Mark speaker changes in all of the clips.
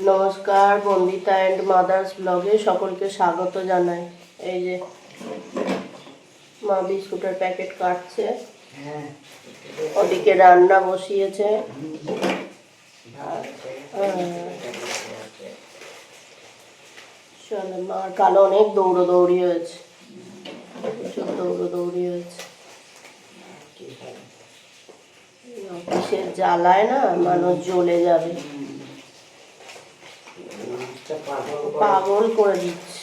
Speaker 1: নমস্কার, Bandita and mother's ব্লগে সকলকে স্বাগত জানাই। এই যে মা বিস্কুটের প্যাকেট কাটছে, ওদিকে রান্না বসিয়েছে। চলে মার কাল অনেক দৌড়ি হয়েছে, প্রচুর দৌড়ি হয়েছে। অফিসের জ্বালায় না মানুষ জ্বলে যাবে, পাগল করে দিচ্ছে।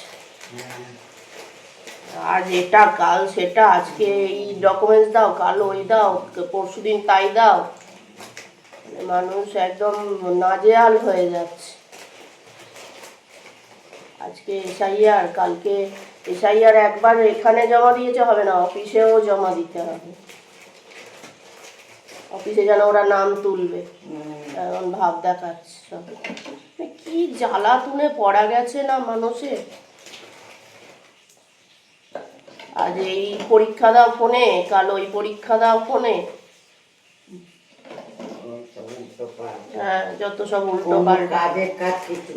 Speaker 1: আজ এটা কাল সেটা, আজকে এই ডকুমেন্টস দাও, কাল ওই দাও, পরশুদিন তাই দাও। মানুষ একদম নাজেহাল হয়ে যাচ্ছে। আজকে এসআইআর, কালকে এসআইআর একবার এখানে জমা দিয়েছে হবে না, অফিসেও জমা দিতে হবে। অফিসে যেন ওরা নাম তুলবে, এখন ভাব দেখাচ্ছে সব। কি জ্বালা তুলে পড়া গেছে না মানুষের। আজ এই পরীক্ষা দাও ফোনে, কাল ওই পরীক্ষা দাও ফোনে। হ্যাঁ, যত সব উল্টো পাল্টা।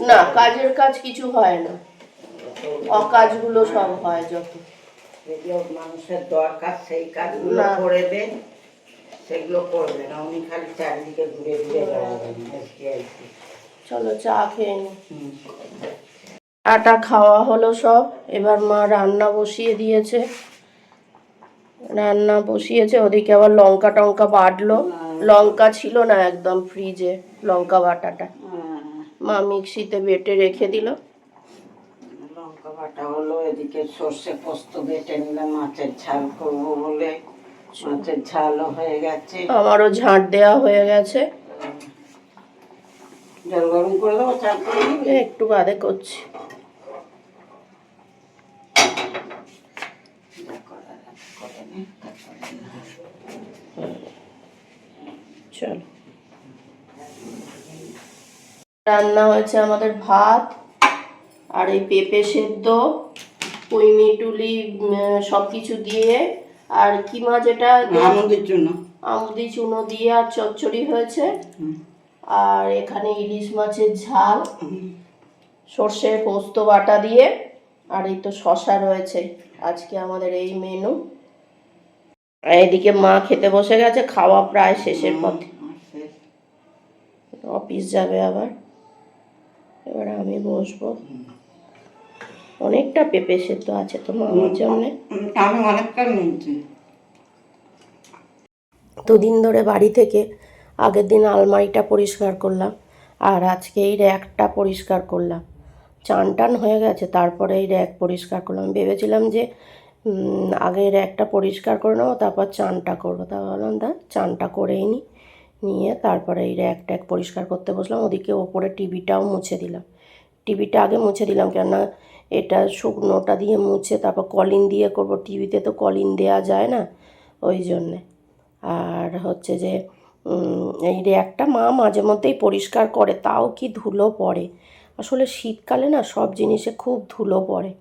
Speaker 1: না, কাজের কাজ কিছু হয় না, অকাজগুলো সব হয় যত।
Speaker 2: মানুষের দরকার সেই কাজগুলো করে দেন, সেগুলো করবে না। উনি খালি চারিদিকে ঘুরে ঘুরে বেড়াবেন।
Speaker 1: চলো চা খেয়ে নি। আটা খাওয়া হলো সব, এবার মা রান্না বসিয়ে দিয়েছে। ওদিকে আবার লঙ্কা টঙ্কা বাটলো। লঙ্কা ছিল না একদম ফ্রিজে, লঙ্কা বাটাটা মা মিক্সিতে বেটে রেখে দিল।
Speaker 2: লঙ্কা বাটা হলো, এদিকে সর্ষে পোস্ত বেটে নিলাম মাছের ঝাল করবো বলে। মাছের ঝালও হয়ে গেছে,
Speaker 1: আমারও ঝাঁট দেওয়া হয়ে গেছে।
Speaker 2: জল গরম করে দেবো, চা করে
Speaker 1: একটু বাদে করছি। চলো, রান্না হয়েছে আমাদের ভাত আর এই পেঁপে সেদ্ধ, পুঁইমিটুলি সব কিছু দিয়ে, আর কি মাছ এটা, আমুদি চুনো দিয়ে, আর চচ্চড়ি হয়েছে। আর এখানে ইলিশ মাছের ঝাল, সর্ষে পোস্ত বাটা দিয়ে, আর এই তো শশা রয়েছে। আজকে আমাদের এই মেনু। এদিকে মা খেতে বসে গেছে, খাওয়া প্রায় শেষের পথে, অফিস যাবে আবার। এবার আমি বসবো। অনেকটা পেঁপে সেদ্ধ আছে তো মামার জন্যে।
Speaker 2: আমি অনেকটা নিয়েছি।
Speaker 1: দুদিন ধরে বাড়ি থেকে আগের দিন আলমারিটা পরিষ্কার করলাম, আর আজকে এই র্যাকটা পরিষ্কার করলাম। চান টান হয়ে গেছে, তারপরে এই র্যাক পরিষ্কার করলাম। ভেবেছিলাম যে আগে র্যাকটা পরিষ্কার করে নেবো, তারপর চানটা করবো। তা ভাবলাম চানটা করেই নিয়ে তারপরে এই র্যাক ট্যাক পরিষ্কার করতে বসলাম। ওদিকে ওপরে টিভিটাও মুছে দিলাম। টিভিটা আগে মুছে দিলাম, কেননা এটা শুকনোটা দিয়ে মুছে তারপর কলিং দিয়ে করব। টিভিতে তো কলিং দেওয়া যায় না, ওই জন্যে। আর হচ্ছে যে এই র্যাকটা মা মাঝে মধ্যেই পরিষ্কার করে, তাও কি ধুলো পড়ে। আসলে শীতকালে না সব জিনিসে খুব ধুলো পড়ে,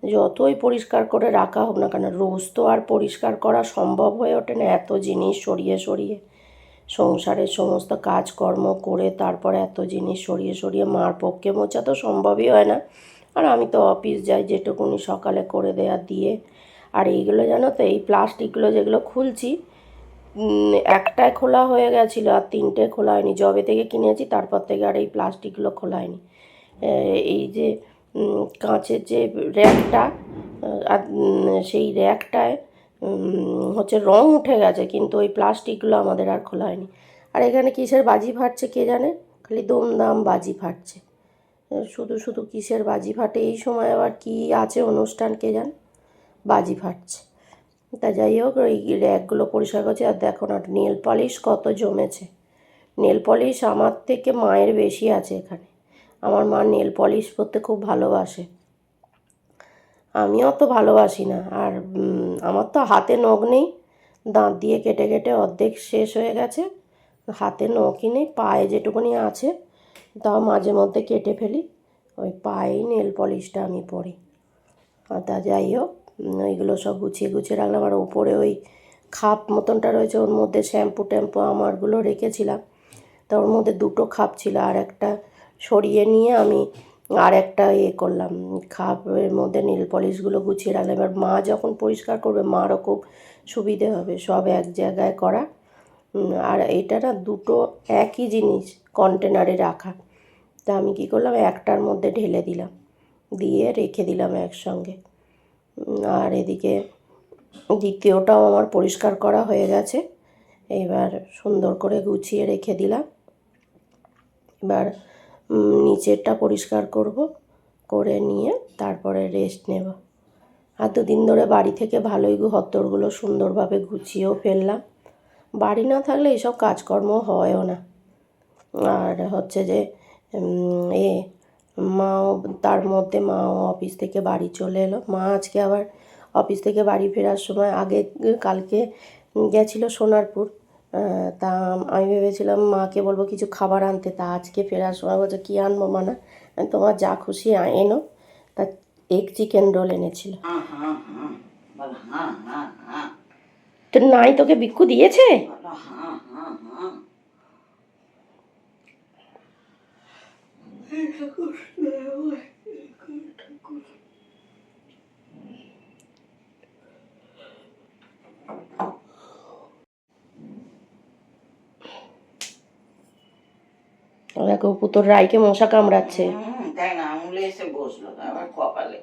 Speaker 1: যতই পরিষ্কার করে রাখা হোক না কেন। রোজ তো আর পরিষ্কার করা সম্ভব হয়ে ওঠে না, এত জিনিস সরিয়ে সংসারের সমস্ত কাজকর্ম করে তারপরে এত জিনিস সরিয়ে মার পক্ষে মোছা তো সম্ভবই হয় না। আর আমি তো অফিস যাই, যেটুকুনি সকালে করে দেয়া দিয়ে। আর এইগুলো জানো তো, এই প্লাস্টিকগুলো যেগুলো খুলছি, একটাই খোলা হয়ে গেছিলো আর তিনটে খোলা হয়নি। যবে থেকে কিনেছি তারপর থেকে আর এই প্লাস্টিকগুলো খোলা হয়নি। এই যে কাঁচের যে র্যাকটা, আর সেই র্যাকটায় হচ্ছে রং উঠে গেছে, কিন্তু ওই প্লাস্টিকগুলো আমাদের আর খোলা হয়নি। আর এখানে কিসের বাজি ফাটছে কে জানে, খালি দমদাম বাজি ফাটছে। শুধু কিসের বাজি ফাটে এই সময়, আবার কি আছে অনুষ্ঠান কে জানে, বাজি ফাটছে। তা যাই হোক, ওই র্যাকগুলো পরিষ্কার করছে। আর দেখো না, নেল পলিশ কত জমেছে। নেল পলিশ আমার থেকে মায়ের বেশি আছে এখানে। আমার মা নেল পলিশ করতে খুব ভালোবাসে, আমি অত ভালোবাসি না। আর আমার তো হাতে নখ নেই, দাঁত দিয়ে কেটে অর্ধেক শেষ হয়ে গেছে। হাতে নখই নেই, পায়ে যেটুকুনি আছে তাও মাঝে মধ্যে কেটে ফেলি। ওই পায়েই নেল পলিশটা আমি পরি। তা যাই হোক, ওইগুলো সব গুছিয়ে রাখলাম। আর ওপরে ওই খাপ মতনটা রয়েছে, ওর মধ্যে শ্যাম্পু ট্যাম্পু আমারগুলো রেখেছিলাম। তা ওর মধ্যে দুটো খাপ ছিল, আর একটা সরিয়ে নিয়ে আমি আর একটা করলাম, খাপের মধ্যে নেল পলিশগুলো গুছিয়ে রাখলাম। এবার মা যখন পরিষ্কার করবে মারও খুব সুবিধে হবে সব এক জায়গায় করা। আর এটা না দুটো একই জিনিস কন্টেনারে রাখা, তা আমি কী করলাম একটার মধ্যে ঢেলে দিলাম, দিয়ে রেখে দিলাম একসঙ্গে। আর এদিকে দ্বিতীয়টাও আমার পরিষ্কার করা হয়ে গেছে, এবার সুন্দর করে গুছিয়ে রেখে দিলাম। এবার নিচেরটা পরিষ্কার করব, করে নিয়ে তারপরে রেস্ট নেব। আর দুদিন ধরে বাড়ি থেকে ভালোই ঘরদোরগুলো সুন্দরভাবে গুছিয়েও ফেললাম। বাড়ি না থাকলে এইসব কাজকর্ম হয়ও না। আর হচ্ছে যে মাও তার মধ্যে মাও অফিস থেকে বাড়ি চলে এলো। মা আজকে আবার অফিস থেকে বাড়ি ফেরার সময় কালকে গেছিলো সোনারপুর, তা আমি ভেবেছিলাম মাকে বলবো কিছু খাবার আনতে, তা আজকে ফেরার সময় বলছে কী আনবো মানা, তোমার যা খুশি এনো। তা এগ চিকেন রোল এনেছিল। তো নাই তোকে বিক্ষু দিয়েছে? দেখো পুতোর রাইকে মশা কামড়াচ্ছে।
Speaker 2: তাই না, আঙুলে এসে বসলো আবার কপালে,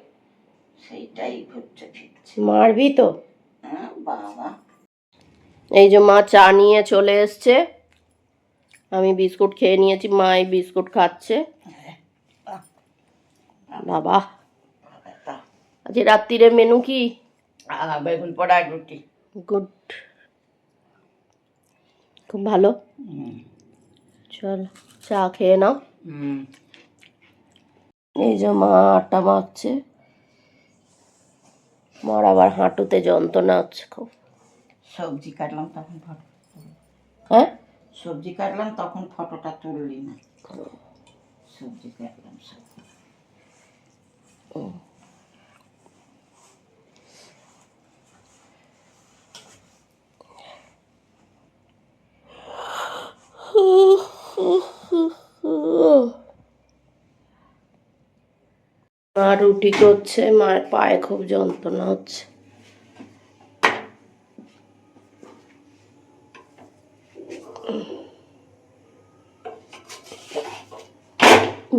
Speaker 2: সেইটাই হচ্ছে ফিরছে।
Speaker 1: মারবি তো?
Speaker 2: হ্যাঁ বাবা।
Speaker 1: এই যে মা চা নিয়ে চলে এসছে, আমি বিস্কুট খেয়ে নিয়েছি, মা এই বিস্কুট খাচ্ছে। বাবা আজ রাত্রিরে মেনু কি?
Speaker 2: বেগুন পোড়া রুটি।
Speaker 1: গুড, খুব ভালো। চল চা খেয়ে নাও। এই যে মা আটা মাখছে, মার আবার হাঁটুতে যন্ত্রণা হচ্ছে খুব।
Speaker 2: সবজি কাটলাম তখন ফটো,
Speaker 1: হ্যাঁ
Speaker 2: সবজি কাটলাম তখন ফটোটা তুললি না। সবজি কাটলাম সব।
Speaker 1: মা রুটি করছে, মার পায়ে খুব যন্ত্রণা হচ্ছে।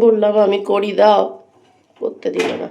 Speaker 1: বললাম আমি করি, দাও, করতে দিল না।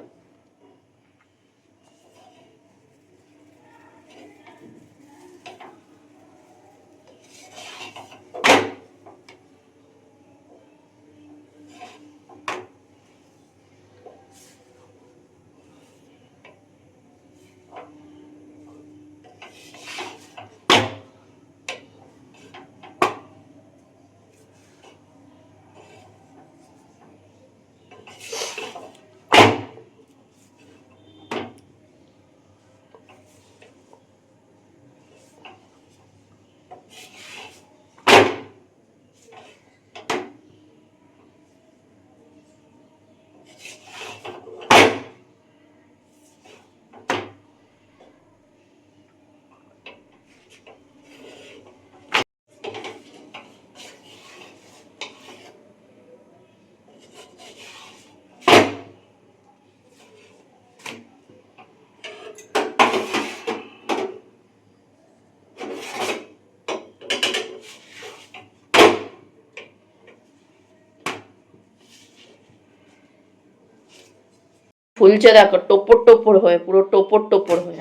Speaker 1: ফুলছে দেখো, টোপর টোপর হয়ে, পুরো টোপর টোপর হয়ে।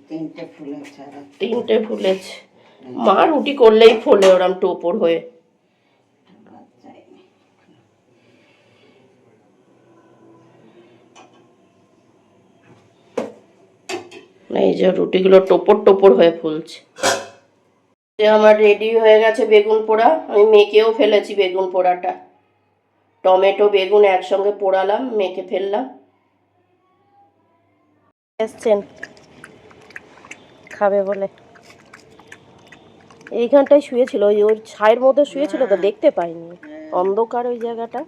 Speaker 2: তিনটে ফুলেছে,
Speaker 1: তিনটে ফুলেছে। মা রুটি করলেই ফোলে ওরম টোপর হয়ে। এই যে রুটিগুলো টোপর টোপর হয়ে ফুলছে। আমার রেডি হয়ে গেছে বেগুন পোড়া, আমি মেখেও ফেলেছি বেগুন পোড়াটা। টমেটো বেগুন একসঙ্গে পোড়ালাম, মেখে ফেললাম। এসছেন খাবে বলে, এইখানটায় শুয়েছিল, ওর ছায়ের মধ্যে শুয়েছিল তো দেখতে পাইনি, অন্ধকার ওই জায়গাটা।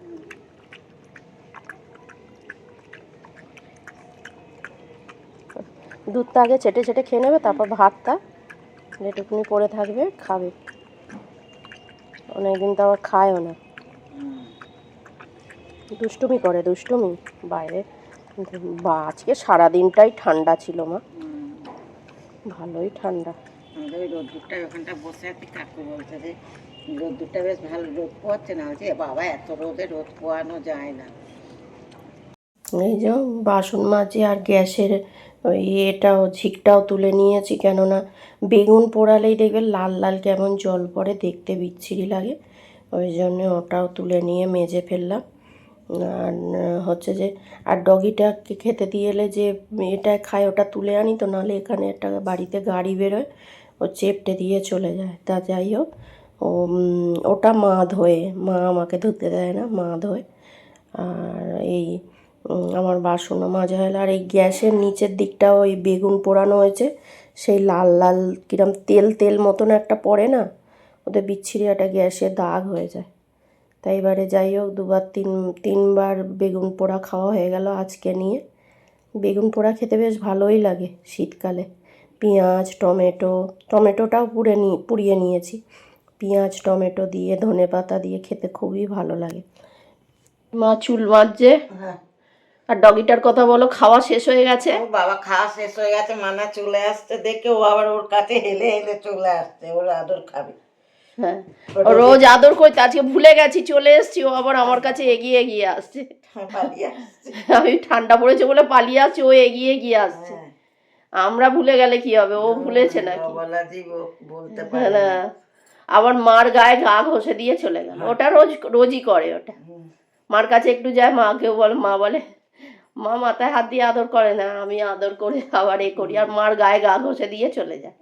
Speaker 1: দুধটা আগে চেটে চেটে খেয়ে নেবে, তারপর ভাতটা যেটুকুনি পড়ে থাকবে খাবে। অনেকদিন তো আবার খায়ও না। দুষ্টুমি করে, দুষ্টুমি বাইরে। বা আজকে সারাদিনটাই ঠান্ডা ছিল মা, ভালোই ঠান্ডা।
Speaker 2: আমাদের ওই রোদ্দুরটায় ওখানটা বসে আছি, কাকু বলছে যে রোদ্দুরটা বেশ ভালো রোদ পোয়াচ্ছে না, বলছে বাবা এত রোদে রোদ পোয়ানো যায় না।
Speaker 1: এই যে বাসন মাজি আর গ্যাসের ওই এটাও ঝিকটাও তুলে নিয়েছি, কেননা বেগুন পোড়ালেই দেখবে লাল লাল কেমন জল পড়ে, দেখতে বিচ্ছিরি লাগে। ওই জন্য ওটাও তুলে নিয়ে মেজে ফেললাম। আর হচ্ছে যে আর ডগিটাকে খেতে দিয়ে এলে যে এটা খায় ওটা তুলে আনি, তো নাহলে এখানে একটা বাড়িতে গাড়ি বেরোয়, ও চেপটে দিয়ে চলে যায়। তা যাই হোক, ওটা মা ধোয়ে, মা আমাকে ধুতে দেয় না, মা ধোয়। আর এই আমার বাসনও মাজা হলো। আর এই গ্যাসের নিচের দিকটাও ওই বেগুন পোড়ানো হয়েছে, সেই লাল লাল কিরম তেল তেল মতন একটা পড়ে না, ওদের বিচ্ছিরি একটা গ্যাসে দাগ হয়ে যায়। তাই এবারে যাই হোক তিনবার বেগুন পোড়া খাওয়া হয়ে গেল আজকে নিয়ে। বেগুন পোড়া খেতে বেশ ভালোই লাগে শীতকালে। পেঁয়াজ টমেটোটাও পুড়িয়ে নিয়েছি। পেঁয়াজ টমেটো দিয়ে ধনেপাতা দিয়ে খেতে খুবই ভালো লাগে। মা চুল মাজছে।
Speaker 2: হ্যাঁ,
Speaker 1: আর ডগিটার কথা বলো, খাওয়া শেষ হয়ে গেছে।
Speaker 2: ও বাবা খাওয়া শেষ হয়ে গেছে, মানা চলে আসছে দেখে ও আবার ওর কাছে হেলে হেলে চলে আসছে, ওর আদর খাবে।
Speaker 1: হ্যাঁ, ও রোজ আদর করতে, আজকে ভুলে গেছি, চলে এসছি, ও আবার আমার কাছে এগিয়ে এগিয়ে আসছে।
Speaker 2: পালিয়ে আসছে।
Speaker 1: আমি ঠান্ডা পড়েছে বলে পালিয়ে আসছি, ও এগিয়ে এগিয়ে আসছে।
Speaker 2: হ্যাঁ,
Speaker 1: আমরা ভুলে গেলে কি হবে, ও ভুলেছে নাকি?
Speaker 2: বলা জীব ও বলতে
Speaker 1: হ্যাঁ
Speaker 2: পারে
Speaker 1: না,
Speaker 2: না।
Speaker 1: আবার মার গায়ে গা ঘষে দিয়ে চলে গেল। ওটা রোজই করে ওটা। মার কাছে একটু যায়, মাকেও বলে, মা বলে মা মাথায় হাত দিয়ে আদর করে না, আমি আদর করে আবার এ করি, আর মার গায়ে গা ঘষে দিয়ে চলে যায়।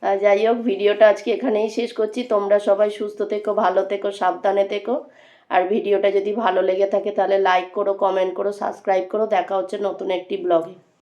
Speaker 1: আর যাই হোক, ভিডিওটা আজকে এখানেই শেষ করছি। তোমরা সবাই সুস্থ থেকো, ভালো থেকো, সাবধানে থেকো। আর ভিডিওটা যদি ভালো লেগে থাকে তাহলে লাইক করো, কমেন্ট করো, সাবস্ক্রাইব করো। দেখা হচ্ছে নতুন একটি ব্লগে।